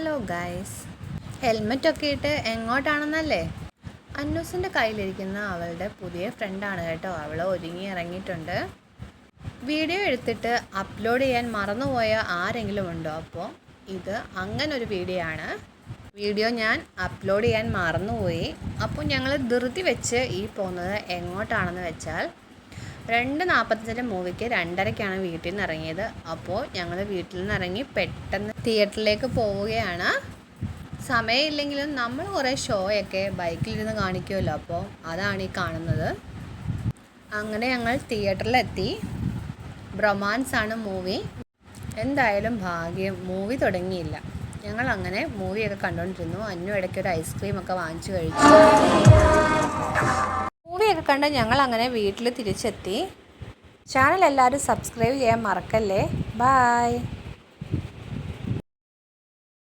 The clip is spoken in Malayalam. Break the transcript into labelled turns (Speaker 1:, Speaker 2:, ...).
Speaker 1: ഹലോ ഗൈസ്, ഹെൽമെറ്റൊക്കെ ഇട്ട് എങ്ങോട്ടാണെന്നല്ലേ? അന്നൂസിൻ്റെ കയ്യിലിരിക്കുന്ന അവളുടെ പുതിയ ഫ്രണ്ടാണ് കേട്ടോ. അവൾ ഒരുങ്ങി ഇറങ്ങിയിട്ടുണ്ട്. വീഡിയോ എടുത്തിട്ട് അപ്ലോഡ് ചെയ്യാൻ മറന്നുപോയ ആരെങ്കിലും ഉണ്ടോ? അപ്പോൾ ഇത് അങ്ങനൊരു വീഡിയോ ആണ്. വീഡിയോ ഞാൻ അപ്ലോഡ് ചെയ്യാൻ മറന്നുപോയി. അപ്പോൾ ഞങ്ങൾ ധൃതി വെച്ച് പോകുന്നത് എങ്ങോട്ടാണെന്ന് വെച്ചാൽ 2:45 മൂവിക്ക് 2:30ക്കാണ് വീട്ടിൽ നിന്ന് ഇറങ്ങിയത്. അപ്പോൾ ഞങ്ങൾ വീട്ടിൽ നിന്ന് ഇറങ്ങി പെട്ടെന്ന് തിയേറ്ററിലേക്ക് പോവുകയാണ്. സമയമില്ലെങ്കിലും നമ്മൾ കുറേ ഷോയൊക്കെ ബൈക്കിലിരുന്ന് കാണിക്കുമല്ലോ, അപ്പോൾ അതാണ് ഈ കാണുന്നത്. അങ്ങനെ ഞങ്ങൾ തിയേറ്ററിലെത്തി. ബ്രൊമാൻസ് ആണ് മൂവി. എന്തായാലും ഭാഗ്യം, മൂവി തുടങ്ങിയില്ല. ഞങ്ങൾ അങ്ങനെ മൂവിയൊക്കെ കണ്ടുകൊണ്ടിരുന്നു. അന്നു ഇടയ്ക്കൊരു ഐസ്ക്രീമൊക്കെ വാങ്ങിച്ചു കഴിച്ചു. മൂവിയൊക്കെ കണ്ട് ഞങ്ങൾ അങ്ങനെ വീട്ടിൽ തിരിച്ചെത്തി. ചാനൽ എല്ലാവരും സബ്സ്ക്രൈബ് ചെയ്യാൻ മറക്കല്ലേ. ബായ്.